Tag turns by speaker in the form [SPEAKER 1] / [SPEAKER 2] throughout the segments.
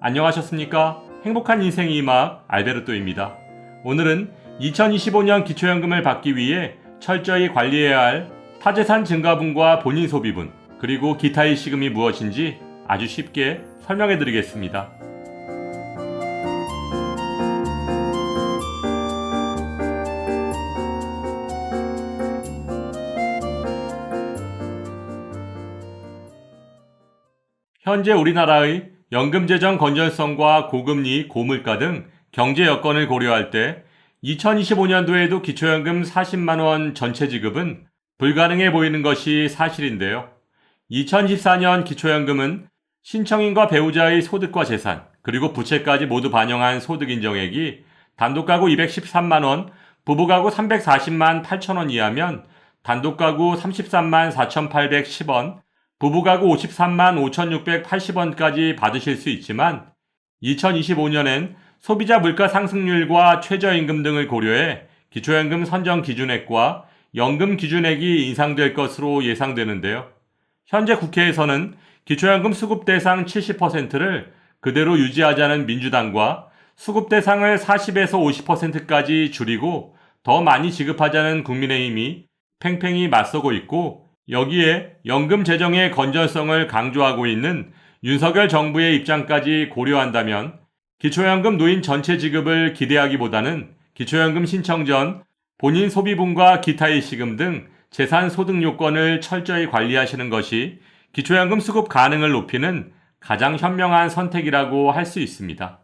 [SPEAKER 1] 안녕하셨습니까? 행복한 인생의 음악 알베르토입니다. 오늘은 2025년 기초연금을 받기 위해 철저히 관리해야 할 타재산 증가분과 본인 소비분, 그리고 기타 일시금이 무엇인지 아주 쉽게 설명해 드리겠습니다. 현재 우리나라의 연금재정 건전성과 고금리, 고물가 등 경제 여건을 고려할 때 2025년도에도 기초연금 40만원 전체 지급은 불가능해 보이는 것이 사실인데요. 2014년 기초연금은 신청인과 배우자의 소득과 재산, 그리고 부채까지 모두 반영한 소득 인정액이 단독가구 213만원, 부부가구 340만 8천원 이하면 단독가구 33만 4,810원, 부부가구 53만 5,680원까지 받으실 수 있지만 2025년엔 소비자 물가 상승률과 최저임금 등을 고려해 기초연금 선정 기준액과 연금 기준액이 인상될 것으로 예상되는데요. 현재 국회에서는 기초연금 수급 대상 70%를 그대로 유지하자는 민주당과 수급 대상을 40에서 50%까지 줄이고 더 많이 지급하자는 국민의힘이 팽팽히 맞서고 있고, 여기에 연금 재정의 건전성을 강조하고 있는 윤석열 정부의 입장까지 고려한다면 기초연금 노인 전체 지급을 기대하기보다는 기초연금 신청 전 본인 소비분과 기타 일시금 등 재산 소득 요건을 철저히 관리하시는 것이 기초연금 수급 가능을 높이는 가장 현명한 선택이라고 할 수 있습니다.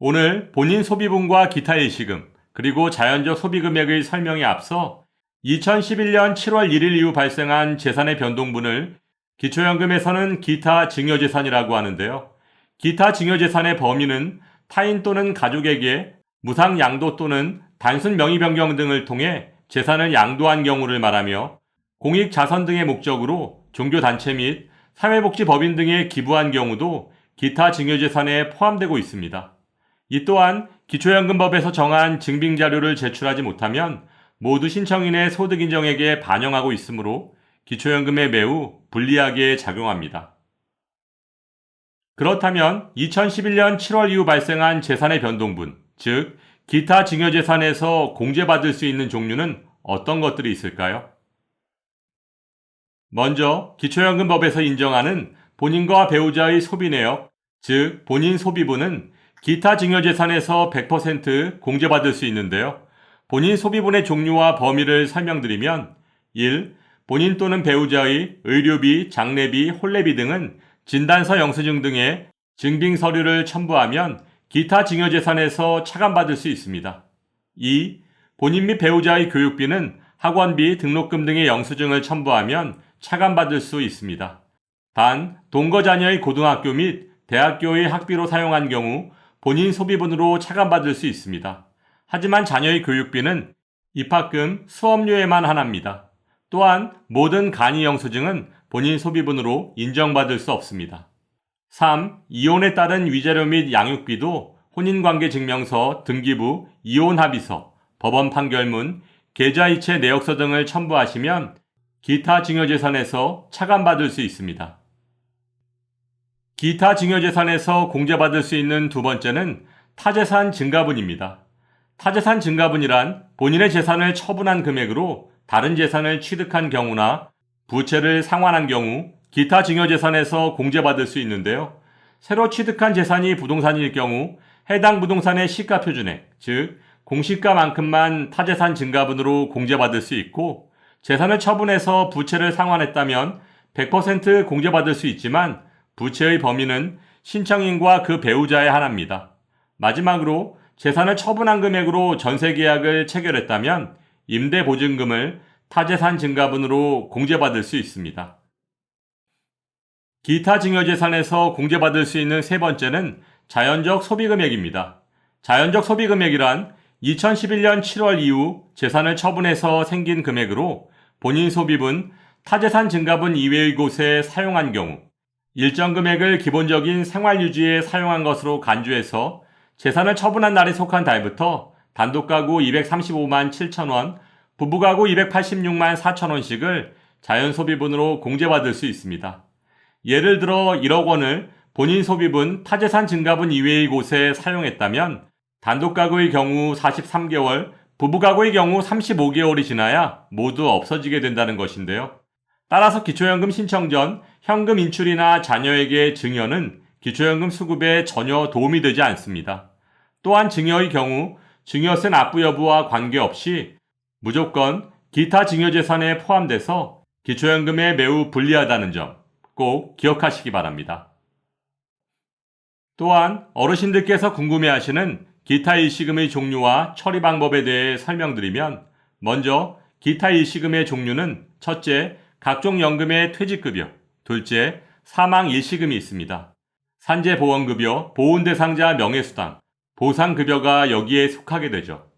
[SPEAKER 1] 오늘 본인 소비분과 기타 일시금, 그리고 자연적 소비금액의 설명에 앞서 2011년 7월 1일 이후 발생한 재산의 변동분을 기초연금에서는 기타 증여재산이라고 하는데요. 기타 증여재산의 범위는 타인 또는 가족에게 무상 양도 또는 단순 명의 변경 등을 통해 재산을 양도한 경우를 말하며, 공익자선 등의 목적으로 종교단체 및 사회복지법인 등에 기부한 경우도 기타 증여재산에 포함되고 있습니다. 이 또한 기초연금법에서 정한 증빙자료를 제출하지 못하면 모두 신청인의 소득인정액에 반영하고 있으므로 기초연금에 매우 불리하게 작용합니다. 그렇다면 2011년 7월 이후 발생한 재산의 변동분, 즉 기타 증여재산에서 공제받을 수 있는 종류는 어떤 것들이 있을까요? 먼저 기초연금법에서 인정하는 본인과 배우자의 소비내역, 즉 본인 소비분은 기타 증여재산에서 100% 공제받을 수 있는데요. 본인 소비분의 종류와 범위를 설명드리면 1. 본인 또는 배우자의 의료비, 장례비, 혼례비 등은 진단서 영수증 등의 증빙 서류를 첨부하면 기타 증여재산에서 차감받을 수 있습니다. 2. 본인 및 배우자의 교육비는 학원비, 등록금 등의 영수증을 첨부하면 차감받을 수 있습니다. 단, 동거 자녀의 고등학교 및 대학교의 학비로 사용한 경우 본인 소비분으로 차감받을 수 있습니다. 하지만 자녀의 교육비는 입학금, 수업료에만 한합니다. 또한 모든 간이 영수증은 본인 소비분으로 인정받을 수 없습니다. 3. 이혼에 따른 위자료 및 양육비도 혼인관계증명서, 등기부, 이혼합의서, 법원 판결문, 계좌이체 내역서 등을 첨부하시면 기타 증여재산에서 차감받을 수 있습니다. 기타 증여재산에서 공제받을 수 있는 두 번째는 타재산 증가분입니다. 타재산 증가분이란 본인의 재산을 처분한 금액으로 다른 재산을 취득한 경우나 부채를 상환한 경우 기타 증여재산에서 공제받을 수 있는데요. 새로 취득한 재산이 부동산일 경우 해당 부동산의 시가표준액, 즉 공시가만큼만 타재산 증가분으로 공제받을 수 있고, 재산을 처분해서 부채를 상환했다면 100% 공제받을 수 있지만 부채의 범위는 신청인과 그 배우자에 한합니다. 마지막으로 재산을 처분한 금액으로 전세계약을 체결했다면 임대보증금을 타재산 증가분으로 공제받을 수 있습니다. 기타 증여재산에서 공제받을 수 있는 세 번째는 자연적 소비금액입니다. 자연적 소비금액이란 2011년 7월 이후 재산을 처분해서 생긴 금액으로 본인 소비분, 타재산 증가분 이외의 곳에 사용한 경우 일정 금액을 기본적인 생활유지에 사용한 것으로 간주해서 재산을 처분한 날에 속한 달부터 단독가구 235만 7천원, 부부가구 286만 4천원씩을 자연소비분으로 공제받을 수 있습니다. 예를 들어 1억 원을 본인 소비분, 타재산 증가분 이외의 곳에 사용했다면 단독가구의 경우 43개월, 부부가구의 경우 35개월이 지나야 모두 없어지게 된다는 것인데요. 따라서 기초연금 신청 전 현금 인출이나 자녀에게 증여는 기초연금 수급에 전혀 도움이 되지 않습니다. 또한 증여의 경우 증여세 납부 여부와 관계없이 무조건 기타 증여재산에 포함돼서 기초연금에 매우 불리하다는 점 꼭 기억하시기 바랍니다. 또한 어르신들께서 궁금해하시는 기타 일시금의 종류와 처리 방법에 대해 설명드리면, 먼저 기타 일시금의 종류는 첫째, 각종 연금의 퇴직급여, 둘째, 사망 일시금이 있습니다. 산재보험급여, 보훈대상자 명예수당, 보상급여가 여기에 속하게 되죠.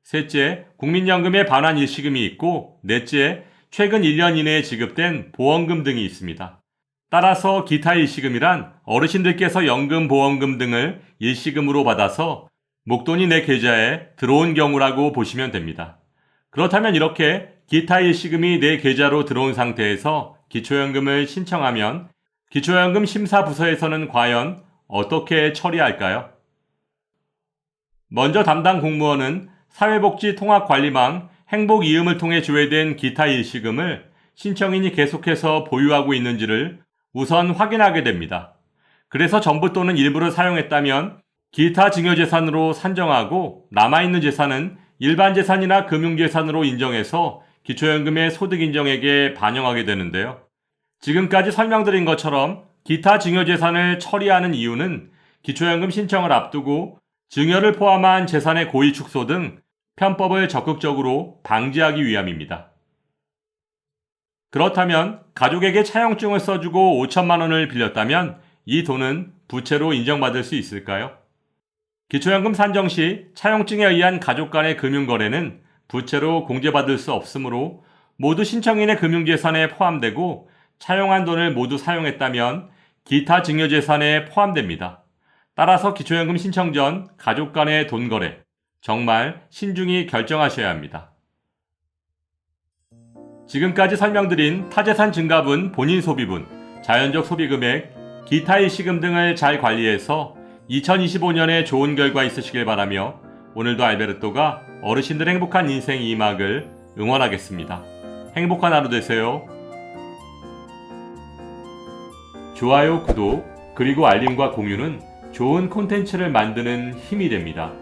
[SPEAKER 1] 셋째, 국민연금의 반환 일시금이 있고, 넷째, 최근 1년 이내에 지급된 보험금 등이 있습니다. 따라서 기타 일시금이란 어르신들께서 연금, 보험금 등을 일시금으로 받아서 목돈이 내 계좌에 들어온 경우라고 보시면 됩니다. 그렇다면 이렇게 기타 일시금이 내 계좌로 들어온 상태에서 기초연금을 신청하면 기초연금 심사부서에서는 과연 어떻게 처리할까요? 먼저 담당 공무원은 사회복지통합관리망 행복이음을 통해 조회된 기타 일시금을 신청인이 계속해서 보유하고 있는지를 우선 확인하게 됩니다. 그래서 전부 또는 일부를 사용했다면 기타 증여재산으로 산정하고 남아있는 재산은 일반재산이나 금융재산으로 인정해서 기초연금의 소득인정액에 반영하게 되는데요. 지금까지 설명드린 것처럼 기타 증여재산을 처리하는 이유는 기초연금 신청을 앞두고 증여를 포함한 재산의 고의 축소 등 편법을 적극적으로 방지하기 위함입니다. 그렇다면 가족에게 차용증을 써주고 5천만 원을 빌렸다면 이 돈은 부채로 인정받을 수 있을까요? 기초연금 산정 시 차용증에 의한 가족 간의 금융거래는 부채로 공제받을 수 없으므로 모두 신청인의 금융재산에 포함되고 차용한 돈을 모두 사용했다면 기타 증여재산에 포함됩니다. 따라서 기초연금 신청 전 가족 간의 돈거래 정말 신중히 결정하셔야 합니다. 지금까지 설명드린 타재산 증가분, 본인 소비분, 자연적 소비금액, 기타 일시금 등을 잘 관리해서 2025년에 좋은 결과 있으시길 바라며 오늘도 알베르토가 어르신들의 행복한 인생 2막을 응원하겠습니다. 행복한 하루 되세요. 좋아요, 구독, 그리고 알림과 공유는 좋은 콘텐츠를 만드는 힘이 됩니다.